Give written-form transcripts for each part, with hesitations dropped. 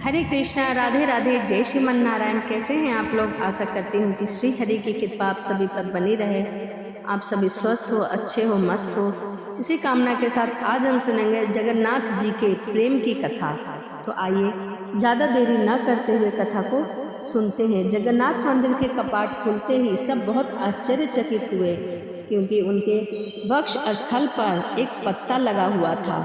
हरे कृष्णा, राधे राधे, जय श्रीमन नारायण। कैसे हैं आप लोग? आशा करती हूँ कि श्री हरि की कृपा आप सभी पर बनी रहे, आप सभी स्वस्थ हो, अच्छे हो, मस्त हो। इसी कामना के साथ आज हम सुनेंगे जगन्नाथ जी के प्रेम की कथा। तो आइए ज़्यादा देरी न करते हुए कथा को सुनते हैं। जगन्नाथ मंदिर के कपाट खुलते ही सब बहुत आश्चर्यचकित हुए, क्योंकि उनके वक्ष स्थल पर एक पत्ता लगा हुआ था।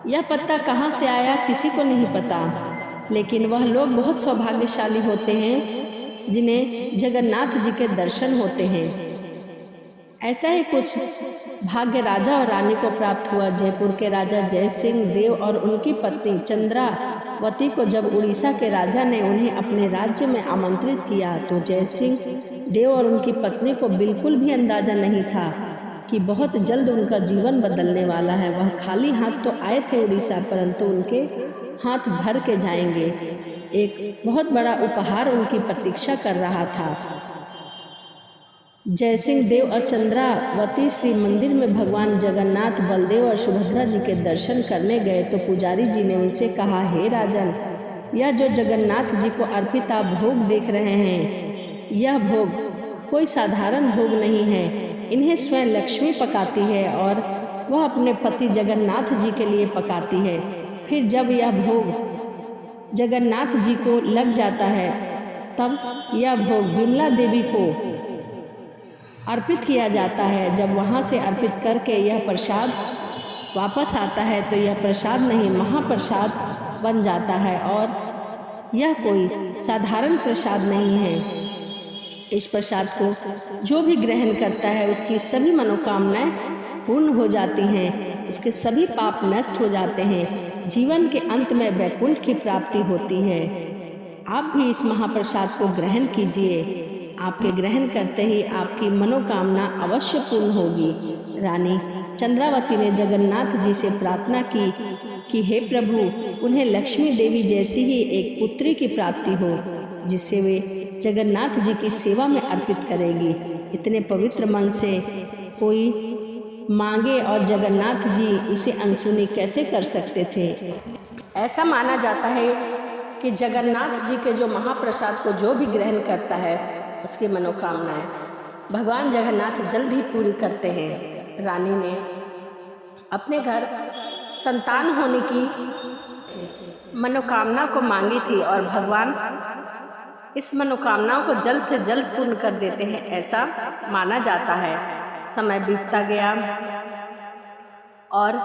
यह पत्ता कहाँ से आया किसी को नहीं पता, लेकिन वह लोग बहुत सौभाग्यशाली होते हैं जिन्हें जगन्नाथ जी के दर्शन होते हैं। ऐसा ही कुछ भाग्य राजा और रानी को प्राप्त हुआ। जयपुर के राजा जय सिंह देव और उनकी पत्नी चंद्रावती को जब उड़ीसा के राजा ने उन्हें अपने राज्य में आमंत्रित किया, तो जय सिंह देव और उनकी पत्नी को बिल्कुल भी अंदाजा नहीं था कि बहुत जल्द उनका जीवन बदलने वाला है। वह खाली हाथ तो आए थे उड़ीसा, परंतु उनके हाथ भर के जाएंगे। एक बहुत बड़ा उपहार उनकी प्रतीक्षा कर रहा था। जयसिंह देव और चंद्रावती श्री मंदिर में भगवान जगन्नाथ, बलदेव और सुभद्रा जी के दर्शन करने गए तो पुजारी जी ने उनसे कहा, हे राजन, यह जो जगन्नाथ जी को अर्पित आप भोग देख रहे हैं, यह भोग कोई साधारण भोग नहीं है। इन्हें स्वयं लक्ष्मी पकाती है और वह अपने पति जगन्नाथ जी के लिए पकाती है। फिर जब यह भोग जगन्नाथ जी को लग जाता है, तब यह भोग विमला देवी को अर्पित किया जाता है। जब वहाँ से अर्पित करके यह प्रसाद वापस आता है, तो यह प्रसाद नहीं, महाप्रसाद बन जाता है और यह कोई साधारण प्रसाद नहीं है। इस प्रसाद को जो भी ग्रहण करता है, उसकी सभी मनोकामनाएं पूर्ण हो जाती हैं, उसके सभी पाप नष्ट हो जाते हैं, जीवन के अंत में वैकुंठ की प्राप्ति होती है। आप भी इस महाप्रसाद को ग्रहण कीजिए। आपके ग्रहण करते ही आपकी मनोकामना अवश्य पूर्ण होगी। रानी चंद्रावती ने जगन्नाथ जी से प्रार्थना की कि हे प्रभु, उन्हें लक्ष्मी देवी जैसी ही एक पुत्री की प्राप्ति हो, जिससे वे जगन्नाथ जी की सेवा में अर्पित करेगी। इतने पवित्र मन से कोई मांगे और जगन्नाथ जी उसे अनसुनी कैसे कर सकते थे। ऐसा माना जाता है कि जगन्नाथ जी के जो महाप्रसाद को जो भी ग्रहण करता है, उसकी मनोकामनाएं भगवान जगन्नाथ जल्द ही पूरी करते हैं। रानी ने अपने घर संतान होने की मनोकामना को मांगी थी और भगवान इस मनोकामनाओं को जल्द से जल्द पूर्ण कर देते हैं, ऐसा माना जाता है। समय बीतता गया और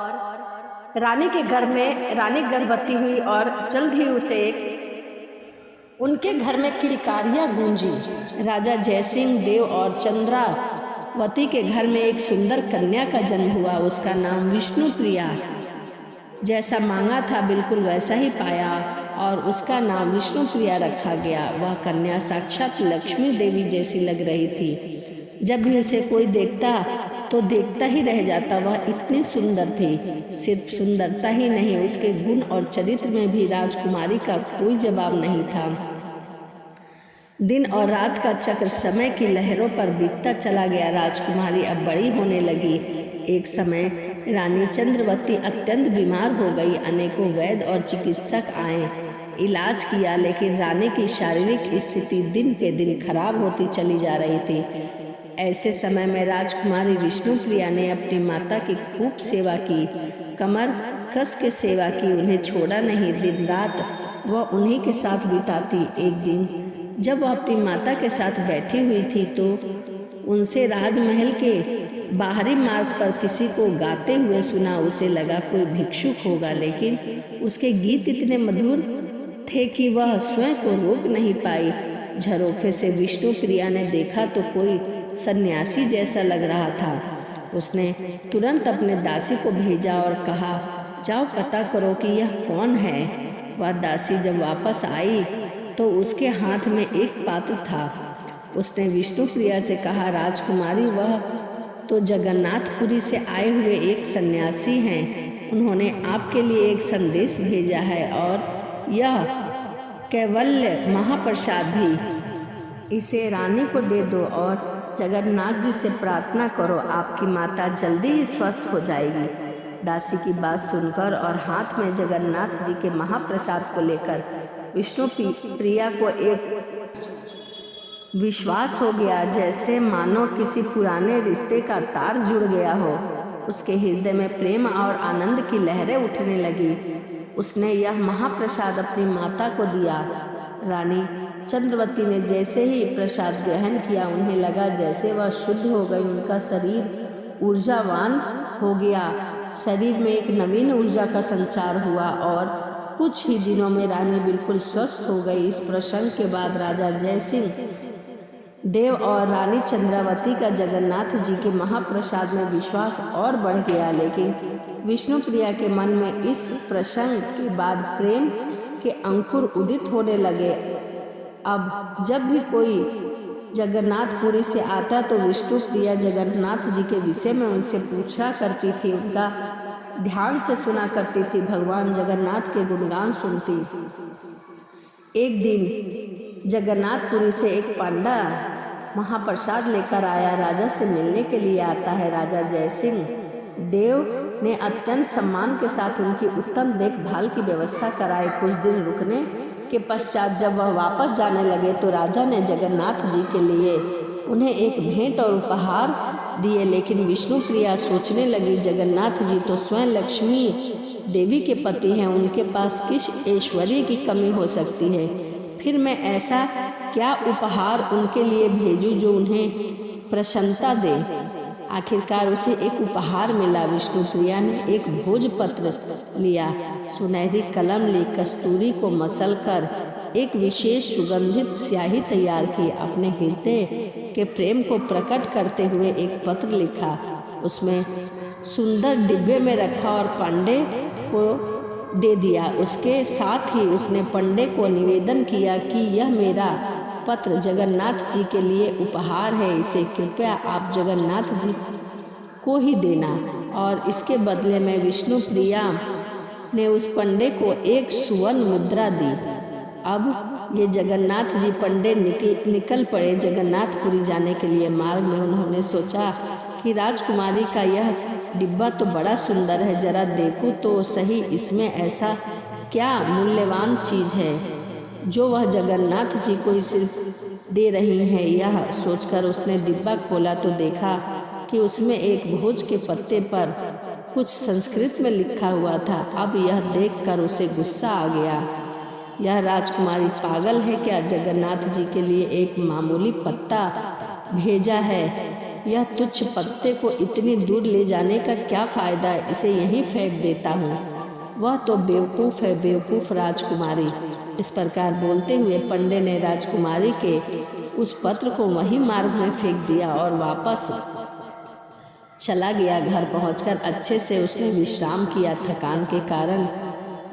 रानी के घर में रानी गर्भवती हुई और जल्द ही उसे उनके घर में किलकारियाँ गूंजी। राजा जयसिंह देव और चंद्रावती के घर में एक सुंदर कन्या का जन्म हुआ। उसका नाम विष्णुप्रिया, जैसा मांगा था बिल्कुल वैसा ही पाया और उसका नाम विष्णुप्रिया रखा गया। वह कन्या साक्षात लक्ष्मी देवी जैसी लग रही थी। जब भी उसे कोई देखता तो देखता ही रह जाता। वह इतनी सुंदर थी। सिर्फ सुंदरता ही नहीं, उसके गुण और चरित्र में भी राजकुमारी का कोई जवाब नहीं था। दिन और रात का चक्र समय की लहरों पर बीतता चला गया। राजकुमारी अब बड़ी होने लगी। एक समय रानी चंद्रावती अत्यंत बीमार हो गई। अनेकों वैद्य और चिकित्सक आए, इलाज किया, लेकिन रानी की शारीरिक स्थिति दिन पे दिन खराब होती चली जा रही थी। ऐसे समय में राजकुमारी विष्णुप्रिया ने अपनी माता की खूब सेवा की, कमर कस के सेवा की, उन्हें छोड़ा नहीं। दिन रात वह उन्हीं के साथ बिताती। एक दिन जब वह अपनी माता के साथ बैठी हुई थी, तो उनसे राजमहल के बाहरी मार्ग पर किसी को गाते हुए सुना। उसे लगा कोई भिक्षुक होगा, लेकिन उसके गीत इतने मधुर थे कि वह स्वयं को रोक नहीं पाई। झरोखे से विष्णुप्रिया ने देखा तो कोई सन्यासी जैसा लग रहा था। उसने तुरंत अपने दासी को भेजा और कहा, जाओ पता करो कि यह कौन है। वह दासी जब वापस आई तो उसके हाथ में एक पात्र था। उसने विष्णुप्रिया से कहा, राजकुमारी, वह तो जगन्नाथपुरी से आए हुए एक सन्यासी हैं। उन्होंने आपके लिए एक संदेश भेजा है और यह कैवल्य महाप्रसाद भी। इसे रानी को दे दो और जगन्नाथ जी से प्रार्थना करो, आपकी माता जल्दी ही स्वस्थ हो जाएगी। दासी की बात सुनकर और हाथ में जगन्नाथ जी के महाप्रसाद को लेकर विष्णु प्रिया को एक विश्वास हो गया, जैसे मानो किसी पुराने रिश्ते का तार जुड़ गया हो। उसके हृदय में प्रेम और आनंद की लहरें उठने लगी। उसने यह महाप्रसाद अपनी माता को दिया। रानी चंद्रवती ने जैसे ही प्रसाद ग्रहण किया, उन्हें लगा जैसे वह शुद्ध हो गई। उनका शरीर ऊर्जावान हो गया, शरीर में एक नवीन ऊर्जा का संचार हुआ और कुछ ही दिनों में रानी बिल्कुल स्वस्थ हो गई। इस प्रसंग के बाद राजा जयसिंह देव और रानी चंद्रावती का जगन्नाथ जी के महाप्रसाद में विश्वास और बढ़ गया, लेकिन विष्णु प्रिया के मन में इस प्रसंग के बाद प्रेम के अंकुर उदित होने लगे। अब जब भी कोई जगन्नाथपुरी से आता तो विष्णु प्रिया जगन्नाथ जी के विषय में उनसे पूछा करती थी, उनका ध्यान से सुना करती थी, भगवान जगन्नाथ के गुणगान सुनती। एक दिन जगन्नाथपुरी से एक पांडा महाप्रसाद लेकर आया। राजा से मिलने के लिए आता है। राजा जयसिंह देव ने अत्यंत सम्मान के साथ उनकी उत्तम देखभाल की व्यवस्था कराई। कुछ दिन रुकने के पश्चात जब वह वापस जाने लगे तो राजा ने जगन्नाथ जी के लिए उन्हें एक भेंट और उपहार दिए, लेकिन विष्णु प्रिया सोचने लगी, जगन्नाथ जी तो स्वयं लक्ष्मी देवी के पति हैं, उनके पास किस ऐश्वर्य की कमी हो सकती है। फिर मैं ऐसा क्या उपहार उनके लिए भेजूं जो उन्हें प्रसन्नता दे। आखिरकार उसे एक उपहार मिला। विष्णु प्रिया ने एक भोजपत्र लिया, सुनहरी कलम ली, कस्तूरी को मसल कर एक विशेष सुगंधित स्याही तैयार की, अपने हृदय के प्रेम को प्रकट करते हुए एक पत्र लिखा, उसमें सुंदर डिब्बे में रखा और पांडे को दे दिया। उसके साथ ही उसने पंडे को निवेदन किया कि यह मेरा पत्र जगन्नाथ जी के लिए उपहार है, इसे कृपया आप जगन्नाथ जी को ही देना। और इसके बदले में विष्णु प्रिया ने उस पंडे को एक सुवर्ण मुद्रा दी। अब ये जगन्नाथ जी पंडे निकल पड़े जगन्नाथपुरी जाने के लिए। मार्ग में उन्होंने सोचा कि राजकुमारी का यह डिब्बा तो बड़ा सुंदर है, जरा देखूं तो सही इसमें ऐसा क्या मूल्यवान चीज़ है जो वह जगन्नाथ जी को ही सिर्फ दे रही है। यह सोचकर उसने डिब्बा खोला तो देखा कि उसमें एक भोज के पत्ते पर कुछ संस्कृत में लिखा हुआ था। अब यह देखकर उसे गुस्सा आ गया। यह राजकुमारी पागल है क्या? जगन्नाथ जी के लिए एक मामूली पत्ता भेजा है, यह तुच्छ पत्ते को इतनी दूर ले जाने का क्या फ़ायदा है, इसे यहीं फेंक देता हूँ। वह तो बेवकूफ़ है, बेवकूफ़ राजकुमारी। इस प्रकार बोलते हुए पंडे ने राजकुमारी के उस पत्र को वहीं मार्ग में फेंक दिया और वापस चला गया। घर पहुंचकर अच्छे से उसने विश्राम किया। थकान के कारण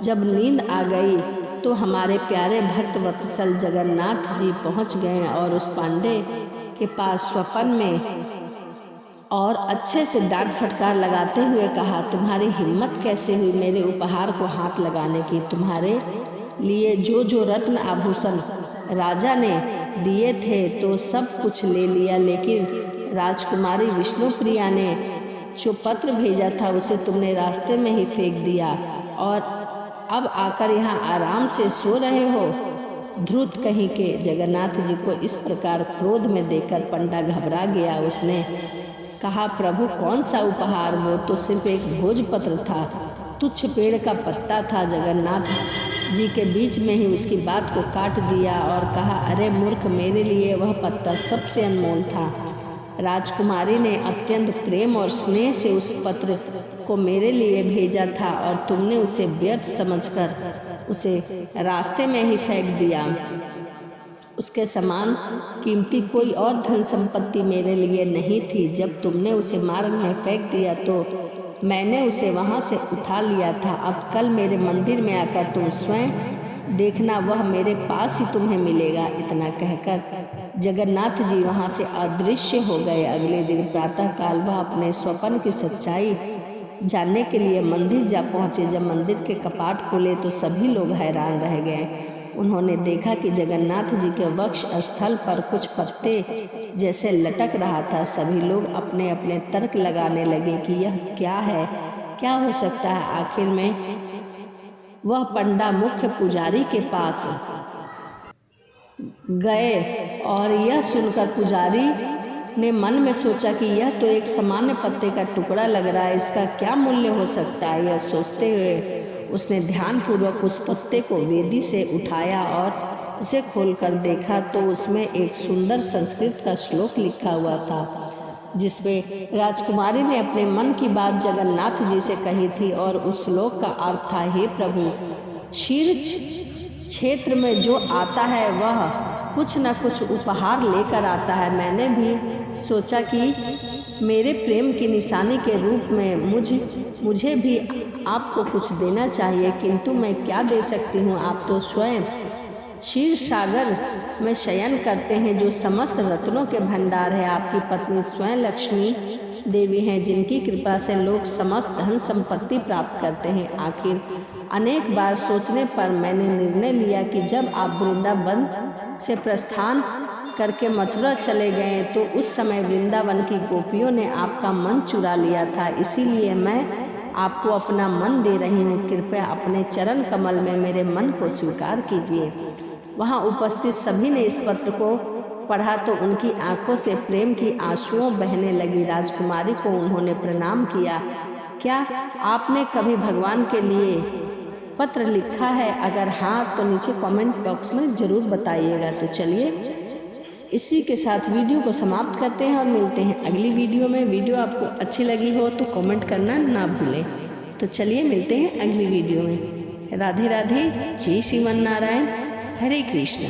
जब नींद आ गई तो हमारे प्यारे भक्त वत्सल जगन्नाथ जी पहुंच गए और उस पांडे के पास स्वप्न में और अच्छे से डांट फटकार लगाते हुए कहा, तुम्हारी हिम्मत कैसे हुई मेरे उपहार को हाथ लगाने की? तुम्हारे लिए जो रत्न आभूषण राजा ने दिए थे तो सब कुछ ले लिया, लेकिन राजकुमारी विष्णु प्रिया ने जो पत्र भेजा था उसे तुमने रास्ते में ही फेंक दिया और अब आकर यहाँ आराम से सो रहे हो। ध्रुत कहीं के। जगन्नाथ जी को इस प्रकार क्रोध में देखकर पंडा घबरा गया। उसने कहा, प्रभु कौन सा उपहार? वो तो सिर्फ एक भोजपत्र था, तुच्छ पेड़ का पत्ता था। जगन्नाथ जी के बीच में ही उसकी बात को काट दिया और कहा, अरे मूर्ख, मेरे लिए वह पत्ता सबसे अनमोल था। राजकुमारी ने अत्यंत प्रेम और स्नेह से उस पत्र को मेरे लिए भेजा था और तुमने उसे व्यर्थ समझकर उसे रास्ते में ही फेंक दिया। उसके समान कीमती कोई और धन संपत्ति मेरे लिए नहीं थी। जब तुमने उसे मार्ग में फेंक दिया तो मैंने उसे वहाँ से उठा लिया था। अब कल मेरे मंदिर में आकर तुम स्वयं देखना, वह मेरे पास ही तुम्हें मिलेगा। इतना कहकर जगन्नाथ जी वहाँ से अदृश्य हो गए। अगले दिन प्रातःकाल वह अपने स्वप्न की सच्चाई जानने के लिए मंदिर जा पहुँचे। जब मंदिर के कपाट खोले तो सभी लोग हैरान रह गए। उन्होंने देखा कि जगन्नाथ जी के वक्ष स्थल पर कुछ पत्ते जैसे लटक रहा था। सभी लोग अपने अपने तर्क लगाने लगे कि यह क्या है, क्या हो सकता है। आखिर में वह पंडा मुख्य पुजारी के पास गए और यह सुनकर पुजारी ने मन में सोचा कि यह तो एक सामान्य पत्ते का टुकड़ा लग रहा है, इसका क्या मूल्य हो सकता है। यह सोचते हुए उसने ध्यानपूर्वक उस पत्ते को वेदी से उठाया और उसे खोलकर देखा तो उसमें एक सुंदर संस्कृत का श्लोक लिखा हुआ था, जिसमें राजकुमारी ने अपने मन की बात जगन्नाथ जी से कही थी और उस श्लोक का अर्थ था, हे प्रभु, शीर्ष क्षेत्र में जो आता है वह कुछ न कुछ उपहार लेकर आता है। मैंने भी सोचा कि मेरे प्रेम की निशानी के रूप में मुझे भी आपको कुछ देना चाहिए, किंतु मैं क्या दे सकती हूँ। आप तो स्वयं क्षीर सागर में शयन करते हैं, जो समस्त रत्नों के भंडार है। आपकी पत्नी स्वयं लक्ष्मी देवी हैं, जिनकी कृपा से लोग समस्त धन संपत्ति प्राप्त करते हैं। आखिर अनेक बार सोचने पर मैंने निर्णय लिया कि जब आप वृंदावन से प्रस्थान करके मथुरा चले गए तो उस समय वृंदावन की गोपियों ने आपका मन चुरा लिया था, इसीलिए मैं आपको अपना मन दे रही हूँ। कृपया अपने चरण कमल में मेरे मन को स्वीकार कीजिए। वहाँ उपस्थित सभी ने इस पत्र को पढ़ा तो उनकी आंखों से प्रेम की आंसुओं बहने लगी। राजकुमारी को उन्होंने प्रणाम किया। क्या आपने कभी भगवान के लिए पत्र लिखा है? अगर हाँ तो नीचे कमेंट बॉक्स में ज़रूर बताइएगा। तो चलिए इसी के साथ वीडियो को समाप्त करते हैं और मिलते हैं अगली वीडियो में। वीडियो आपको अच्छी लगी हो तो कमेंट करना ना भूलें। तो चलिए मिलते हैं अगली वीडियो में। राधे राधे, जय श्रीमन नारायण, हरे कृष्णा।